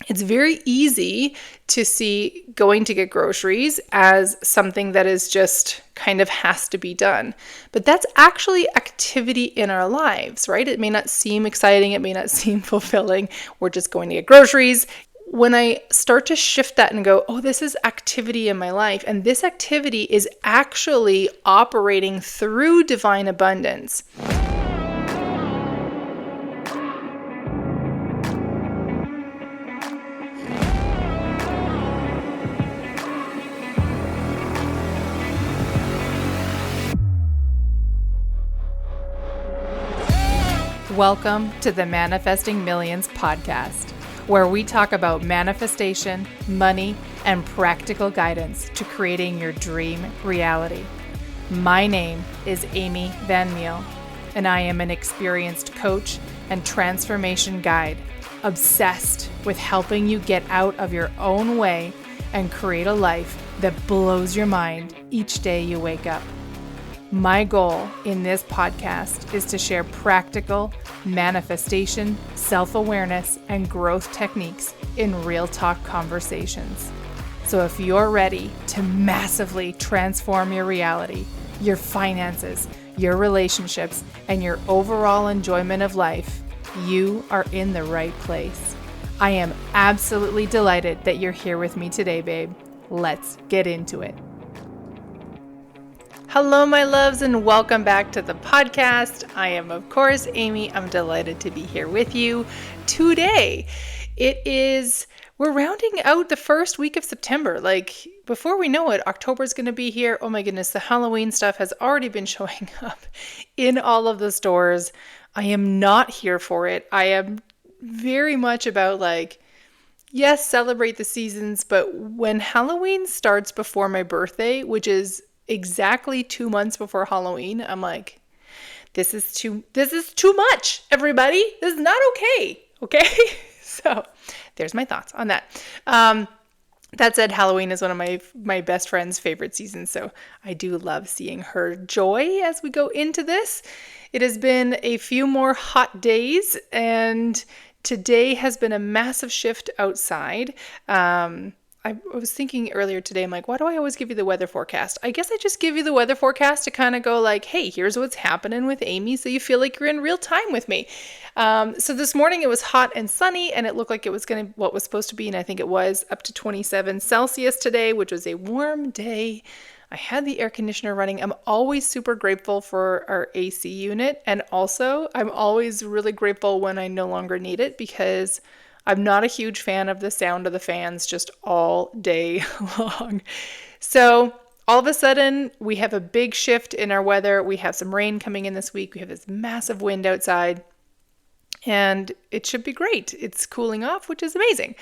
It's very easy to see going to get groceries as something that is just kind of has to be done. But that's actually activity in our lives, right? It may not seem exciting. It may not seem fulfilling. We're just going to get groceries. When I start to shift that and go, oh, this is activity in my life, and this activity is actually operating through divine abundance. Welcome to the Manifesting Millions podcast, where we talk about manifestation, money, and practical guidance to creating your dream reality. My name is Amy Van Meel, and I am an experienced coach and transformation guide, obsessed with helping you get out of your own way and create a life that blows your mind each day you wake up. My goal in this podcast is to share practical manifestation, self-awareness, and growth techniques in real talk conversations. So if you're ready to massively transform your reality, your finances, your relationships, and your overall enjoyment of life, you are in the right place. I am absolutely delighted that you're here with me today, babe. Let's get into it. Hello, my loves, and welcome back to the podcast. I am, of course, Amy. I'm delighted to be here with you today. We're rounding out the first week of September. Like, before we know it, October is going to be here. Oh my goodness, the Halloween stuff has already been showing up in all of the stores. I am not here for it. I am very much about yes, celebrate the seasons, but when Halloween starts before my birthday, which is exactly 2 months before Halloween, I'm like, this is too much, everybody. This is not okay. Okay. So there's my thoughts on that. That said, Halloween is one of my best friend's favorite seasons. So I do love seeing her joy as we go into this. It has been a few more hot days, and today has been a massive shift outside. I was thinking earlier today, I'm like, why do I always give you the weather forecast? I guess I just give you the weather forecast to kind of go like, hey, here's what's happening with Amy, so you feel like you're in real time with me. So this morning it was hot and sunny, and it looked like it was what was supposed to be, and I think it was up to 27 Celsius today, which was a warm day. I had the air conditioner running. I'm always super grateful for our AC unit, and also I'm always really grateful when I no longer need it, because I'm not a huge fan of the sound of the fans just all day long. So all of a sudden, we have a big shift in our weather. We have some rain coming in this week. We have this massive wind outside, and it should be great. It's cooling off, which is amazing.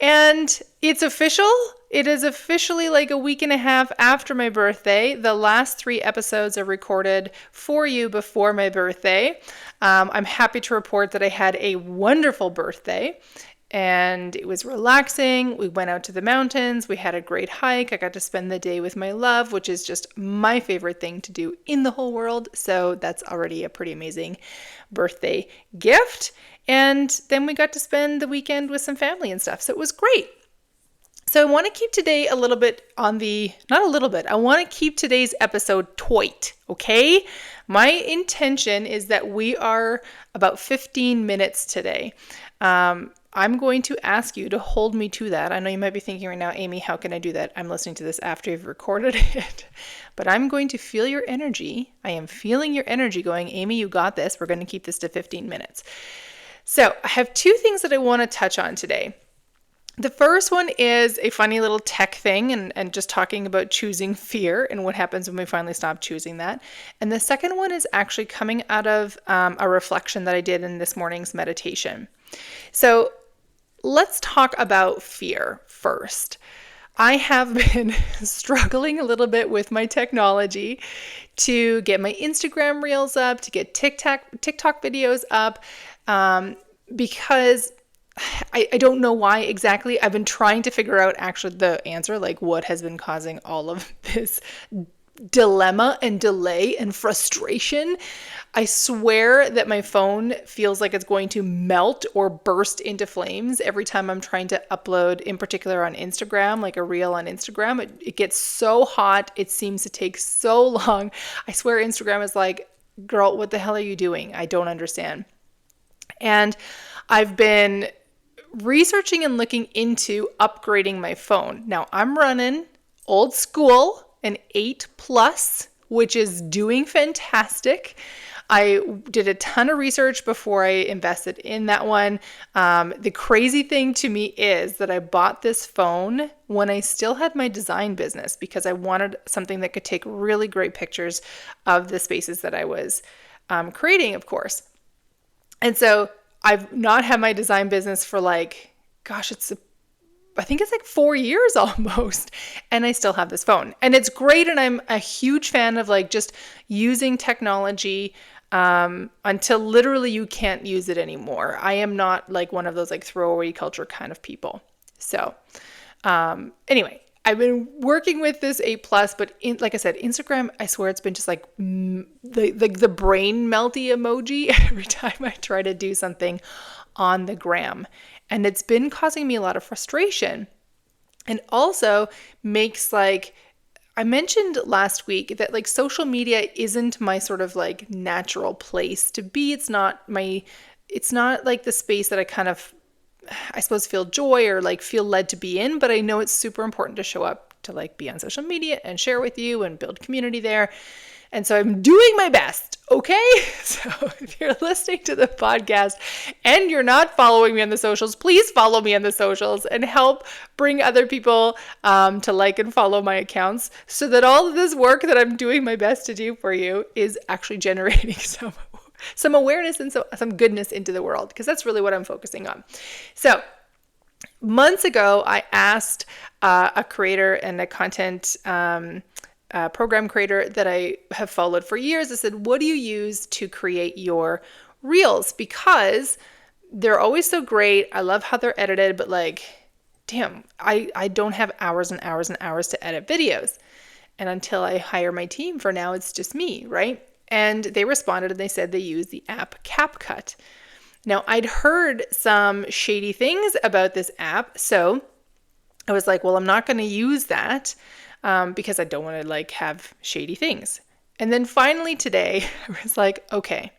And it's official. It is officially like a week and a half after my birthday. The last 3 episodes are recorded for you before my birthday. I'm happy to report that I had a wonderful birthday, and it was relaxing. We went out to the mountains. We had a great hike. I got to spend the day with my love, which is just my favorite thing to do in the whole world. So that's already a pretty amazing birthday gift. And then we got to spend the weekend with some family and stuff. So it was great. So I want to keep today I want to keep today's episode tight, okay? My intention is that we are about 15 minutes today. I'm going to ask you to hold me to that. I know you might be thinking right now, Amy, how can I do that? I'm listening to this after you've recorded it. But I'm going to feel your energy. I am feeling your energy going, Amy, you got this. We're going to keep this to 15 minutes. So I have 2 things that I want to touch on today. The first one is a funny little tech thing and just talking about choosing fear and what happens when we finally stop choosing that. And the second one is actually coming out of a reflection that I did in this morning's meditation. So let's talk about fear first. I have been struggling a little bit with my technology to get my Instagram reels up, to get TikTok videos up, because I don't know why exactly. I've been trying to figure out actually the answer, like what has been causing all of this dilemma and delay and frustration. I swear that my phone feels like it's going to melt or burst into flames every time I'm trying to upload, in particular on Instagram, like a reel on Instagram. It gets so hot. It seems to take so long. I swear Instagram is like, girl, what the hell are you doing? I don't understand. And I've been researching and looking into upgrading my phone. Now I'm running old school, an 8 Plus, which is doing fantastic. I did a ton of research before I invested in that one. The crazy thing to me is that I bought this phone when I still had my design business because I wanted something that could take really great pictures of the spaces that I was creating, of course. And so I've not had my design business for like, gosh, I think it's like 4 years almost, and I still have this phone. And it's great, and I'm a huge fan of like just using technology until literally you can't use it anymore. I am not like one of those like throwaway culture kind of people. So anyway, I've been working with this 8 Plus, but like I said, Instagram, I swear it's been just like the brain melty emoji every time I try to do something on the gram. And it's been causing me a lot of frustration. And also makes like, I mentioned last week that like social media isn't my sort of like natural place to be. It's not like the space that I kind of, I suppose, feel joy or like feel led to be in, but I know it's super important to show up to like be on social media and share with you and build community there. And so I'm doing my best, okay? So if you're listening to the podcast and you're not following me on the socials, please follow me on the socials and help bring other people to like and follow my accounts so that all of this work that I'm doing my best to do for you is actually generating some awareness and some goodness into the world, because that's really what I'm focusing on. So months ago, I asked a creator and a content program creator that I have followed for years. I said, what do you use to create your reels? Because they're always so great. I love how they're edited, but like, damn, I don't have hours and hours and hours to edit videos. And until I hire my team, for now, it's just me, right? And they responded and they said they use the app CapCut. Now, I'd heard some shady things about this app, so I was like, well, I'm not going to use that because I don't want to like have shady things. And then finally today, I was like, okay,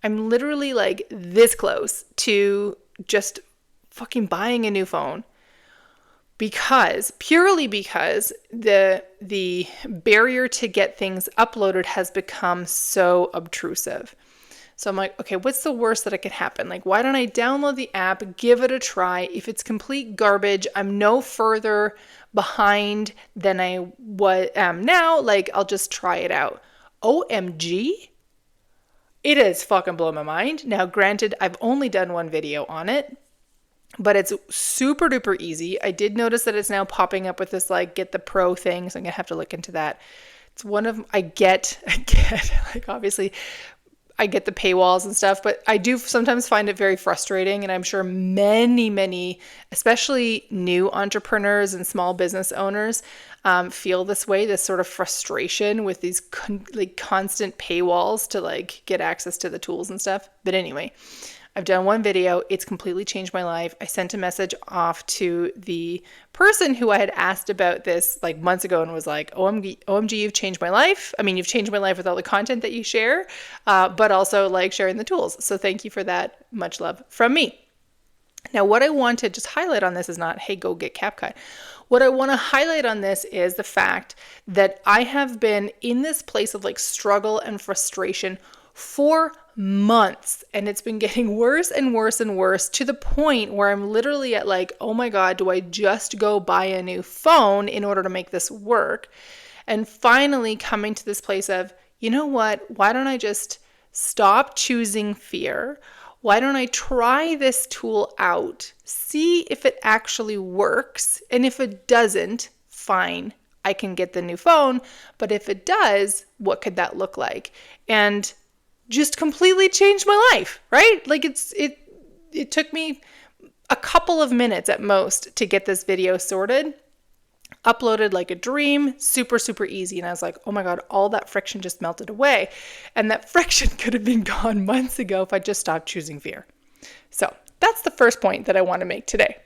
I'm literally like this close to just fucking buying a new phone purely because the barrier to get things uploaded has become so obtrusive. So I'm like, okay, what's the worst that could happen? Like, why don't I download the app, give it a try? If it's complete garbage, I'm no further behind than I am now. Like, I'll just try it out. OMG, it has fucking blown my mind. Now, granted, I've only done one video on it, but it's super duper easy. I did notice that it's now popping up with this like get the pro thing, so I'm gonna have to look into that. It's one of I get like obviously I get the paywalls and stuff, but I do sometimes find it very frustrating. And I'm sure many, especially new entrepreneurs and small business owners feel this way, this sort of frustration with these constant paywalls to like get access to the tools and stuff. But anyway, I've done one video. It's completely changed my life. I sent a message off to the person who I had asked about this like months ago and was like, OMG, you've changed my life. I mean, you've changed my life with all the content that you share, but also like sharing the tools. So thank you for that. Much love from me. Now, what I want to just highlight on this is not, hey, go get CapCut. What I want to highlight on this is the fact that I have been in this place of like struggle and frustration for months, and it's been getting worse and worse and worse to the point where I'm literally at like, oh my God, do I just go buy a new phone in order to make this work? And finally coming to this place of, you know what, why don't I just stop choosing fear? Why don't I try this tool out, see if it actually works, and if it doesn't, fine, I can get the new phone, but if it does, what could that look like? And just completely changed my life, right? Like it took me a couple of minutes at most to get this video sorted. Uploaded like a dream, super, super easy. And I was like, oh my God, all that friction just melted away. And that friction could have been gone months ago if I just stopped choosing fear. So that's the first point that I want to make today.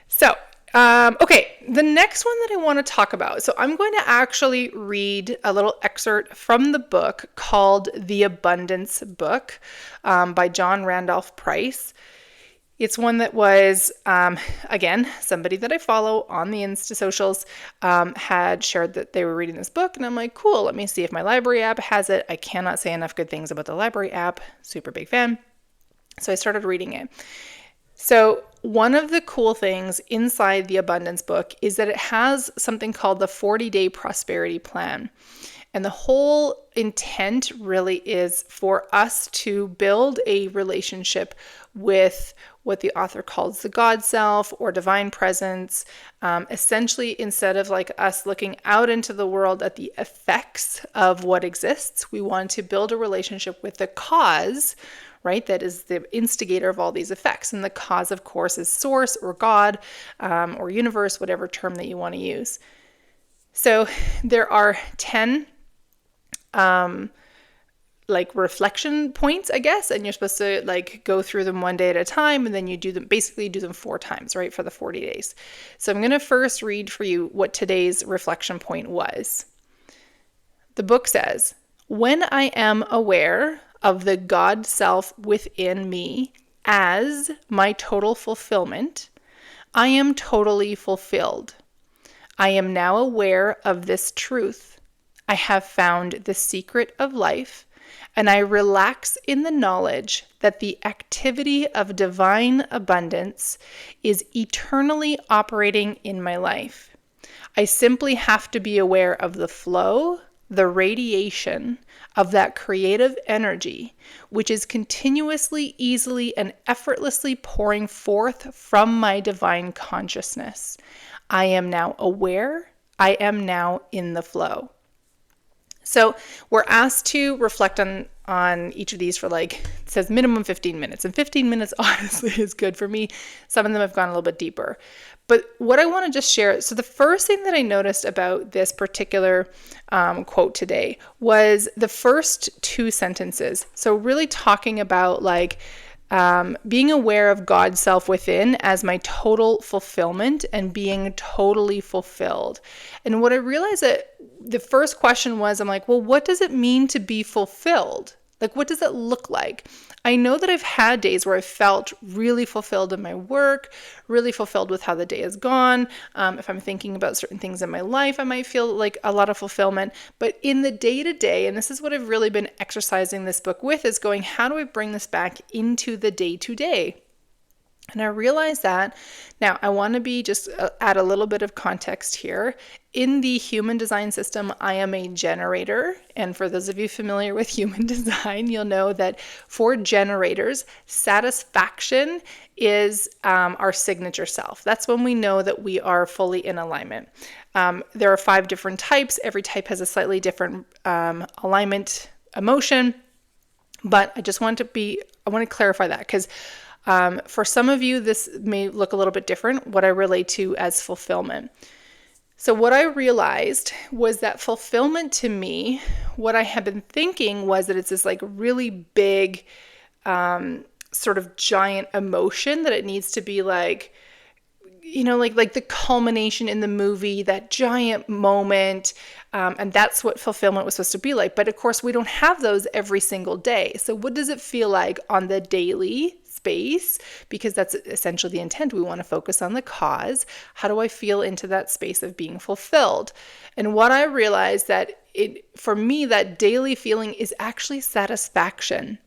So, okay, the next one that I want to talk about. So I'm going to actually read a little excerpt from the book called The Abundance Book by John Randolph Price. It's one that was, again, somebody that I follow on the Insta socials had shared that they were reading this book. And I'm like, cool, let me see if my library app has it. I cannot say enough good things about the library app. Super big fan. So I started reading it. So one of the cool things inside the Abundance Book is that it has something called the 40-day prosperity plan. And the whole intent really is for us to build a relationship with what the author calls the God self or divine presence. Essentially, instead of like us looking out into the world at the effects of what exists, we want to build a relationship with the cause, right? That is the instigator of all these effects. And the cause, of course, is source or God or universe, whatever term that you want to use. So there are 10 like reflection points, I guess, and you're supposed to like go through them one day at a time, and then you do them 4 times, right, for the 40 days. So I'm going to first read for you what today's reflection point was. The book says, when I am aware of the God self within me as my total fulfillment, I am totally fulfilled. I am now aware of this truth. I have found the secret of life, and I relax in the knowledge that the activity of divine abundance is eternally operating in my life. I simply have to be aware of the flow, the radiation of that creative energy, which is continuously, easily, and effortlessly pouring forth from my divine consciousness. I am now aware. I am now in the flow. So we're asked to reflect on each of these for it says minimum 15 minutes. And 15 minutes honestly is good for me. Some of them have gone a little bit deeper. But what I want to just share, so the first thing that I noticed about this particular quote today was the first 2 sentences. So really talking about being aware of God's self within as my total fulfillment and being totally fulfilled. And what I realized that the first question was, I'm like, well, what does it mean to be fulfilled? Like, what does it look like? I know that I've had days where I felt really fulfilled in my work, really fulfilled with how the day has gone. If I'm thinking about certain things in my life, I might feel like a lot of fulfillment. But in the day-to-day, and this is what I've really been exercising this book with, is going, how do I bring this back into the day-to-day? And I realized that. Now, I want to be just add a little bit of context here. In the human design system, I am a generator. And for those of you familiar with human design, you'll know that for generators, satisfaction is our signature self. That's when we know that we are fully in alignment. There are 5 different types. Every type has a slightly different alignment emotion. But I want to clarify that because for some of you, this may look a little bit different, what I relate to as fulfillment. So what I realized was that fulfillment to me, what I had been thinking was that it's this really big, sort of giant emotion that it needs to be like the culmination in the movie, that giant moment. And that's what fulfillment was supposed to be like. But of course, we don't have those every single day. So what does it feel like on the daily space? Because that's essentially the intent. We want to focus on the cause. How do I feel into that space of being fulfilled? And what I realized that for me, that daily feeling is actually satisfaction.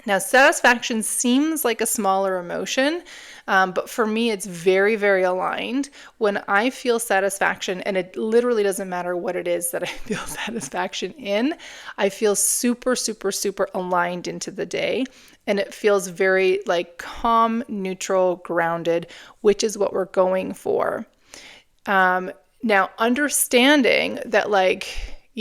Now, satisfaction seems like a smaller emotion, but for me, it's very, very aligned. When I feel satisfaction, and it literally doesn't matter what it is that I feel satisfaction in, I feel super, super, super aligned into the day. And it feels very calm, neutral, grounded, which is what we're going for. Now, understanding that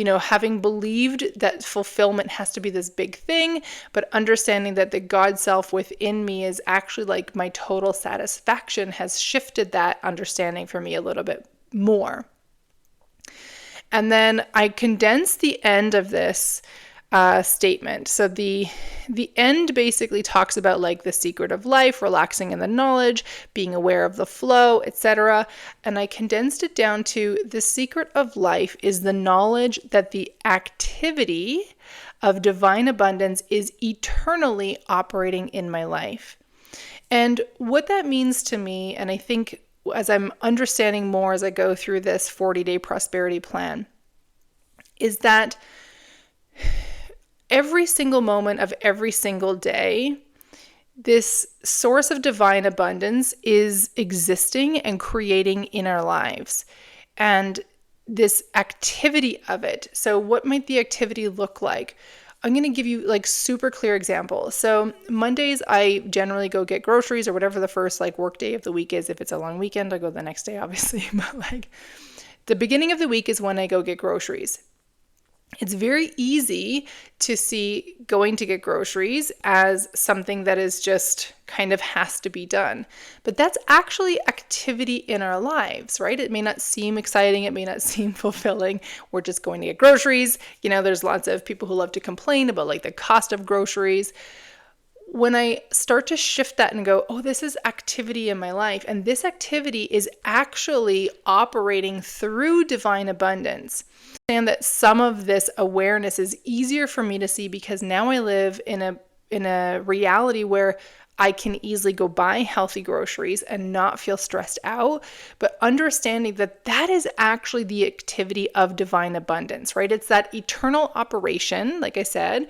having believed that fulfillment has to be this big thing, but understanding that the God self within me is actually like my total satisfaction has shifted that understanding for me a little bit more. And then I condensed the end of this statement. So the end basically talks about like the secret of life, relaxing in the knowledge, being aware of the flow, etc. And I condensed it down to the secret of life is the knowledge that the activity of divine abundance is eternally operating in my life. And what that means to me, and I think as I'm understanding more as I go through this 40-day prosperity plan, is that every single moment of every single day, this source of divine abundance is existing and creating in our lives. And this activity of it. So what might the activity look like? I'm going to give you like super clear examples. So Mondays, I generally go get groceries or whatever the first like work day of the week is. If it's a long weekend, I go the next day, obviously. But like the beginning of the week is when I go get groceries. It's very easy to see going to get groceries as something that is just kind of has to be done. But that's actually activity in our lives, right? It may not seem exciting. It may not seem fulfilling. We're just going to get groceries. There's lots of people who love to complain about like the cost of groceries. When I start to shift that and go, oh, this is activity in my life, and this activity is actually operating through divine abundance, and that some of this awareness is easier for me to see because now I live in a reality where I can easily go buy healthy groceries and not feel stressed out, but understanding that that is actually the activity of divine abundance, right? It's that eternal operation, like I said.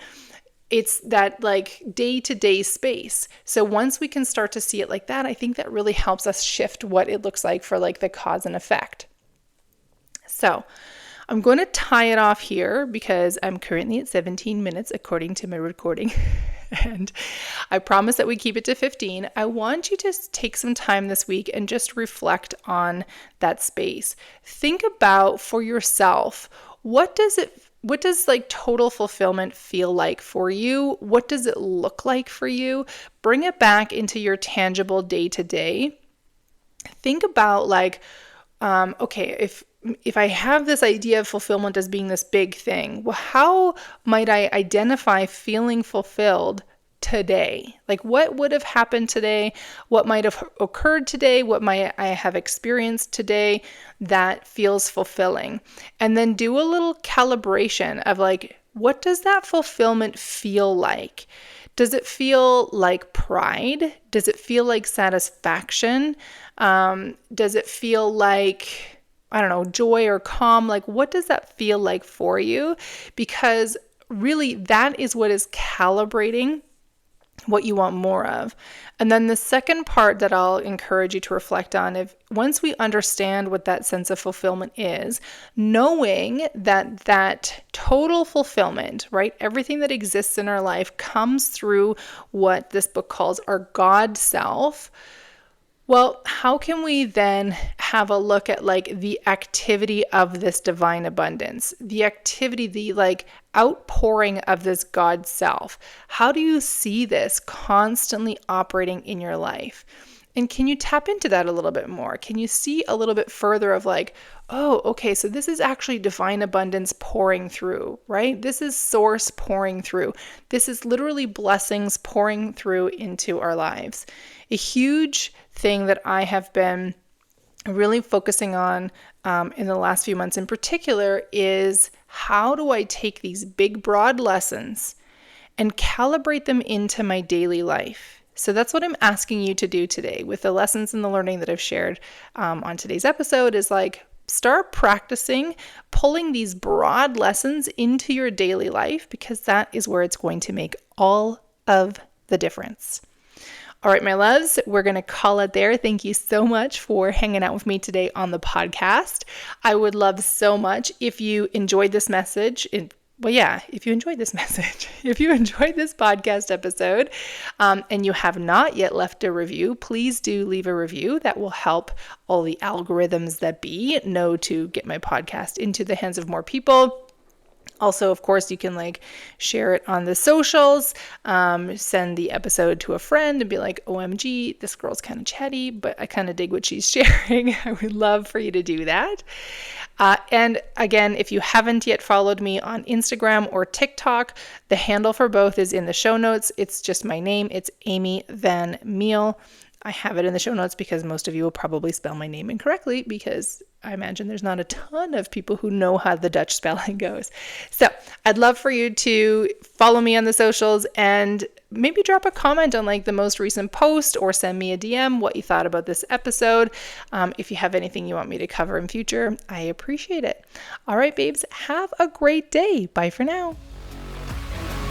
It's that like day-to-day space. So once we can start to see it like that, I think that really helps us shift what it looks like for like the cause and effect. So I'm going to tie it off here because I'm currently at 17 minutes according to my recording. And I promise that we keep it to 15. I want you to take some time this week and just reflect on that space. Think about for yourself, what does like total fulfillment feel like for you? What does it look like for you? Bring it back into your tangible day-to-day. Think about like, okay, if I have this idea of fulfillment as being this big thing, well, how might I identify feeling fulfilled today? Like what would have happened today? What might have occurred today? What might I have experienced today that feels fulfilling? And then do a little calibration of like, what does that fulfillment feel like? Does it feel like pride? Does it feel like satisfaction? Does it feel like, I don't know, joy or calm? Like, what does that feel like for you? Because really that is what is calibrating what you want more of. And then the second part that I'll encourage you to reflect on, if once we understand what that sense of fulfillment is, knowing that total fulfillment, right? Everything that exists in our life comes through what this book calls our God self. Well, how can we then have a look at like the activity of this divine abundance, the activity, the like outpouring of this God self? How do you see this constantly operating in your life? And can you tap into that a little bit more? Can you see a little bit further of like, oh, okay, so this is actually divine abundance pouring through, right? This is source pouring through. This is literally blessings pouring through into our lives. A huge thing that I have been really focusing on in the last few months in particular is how do I take these big, broad lessons and calibrate them into my daily life? So that's what I'm asking you to do today with the lessons and the learning that I've shared on today's episode is like, start practicing pulling these broad lessons into your daily life because that is where it's going to make all of the difference. All right, my loves, we're going to call it there. Thank you so much for hanging out with me today on the podcast. I would love so much if you enjoyed this message. If you enjoyed this message, if you enjoyed this podcast episode, and you have not yet left a review, please do leave a review. That will help all the algorithms that know to get my podcast into the hands of more people. Also, of course, you can like share it on the socials, send the episode to a friend and be like, OMG, this girl's kind of chatty, but I kind of dig what she's sharing. I would love for you to do that. And again, if you haven't yet followed me on Instagram or TikTok, the handle for both is in the show notes. It's just my name. It's Amy Van Meel. I have it in the show notes because most of you will probably spell my name incorrectly, because I imagine there's not a ton of people who know how the Dutch spelling goes. So I'd love for you to follow me on the socials and maybe drop a comment on like the most recent post, or send me a DM what you thought about this episode. If you have anything you want me to cover in future, I appreciate it. All right, babes, have a great day. Bye for now.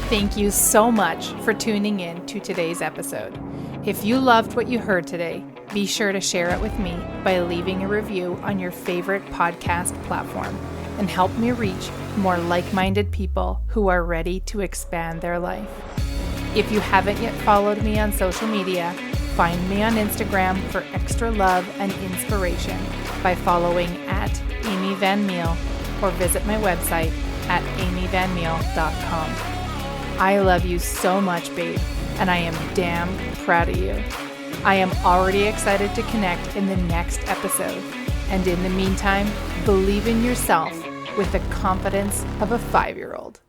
Thank you so much for tuning in to today's episode. If you loved what you heard today, be sure to share it with me by leaving a review on your favorite podcast platform, and help me reach more like-minded people who are ready to expand their life. If you haven't yet followed me on social media, find me on Instagram for extra love and inspiration by following at Amy Van Meel, or visit my website at amyvanmeel.com. I love you so much, babe, and I am damn proud of you. I am already excited to connect in the next episode. And in the meantime, believe in yourself with the confidence of a 5-year-old.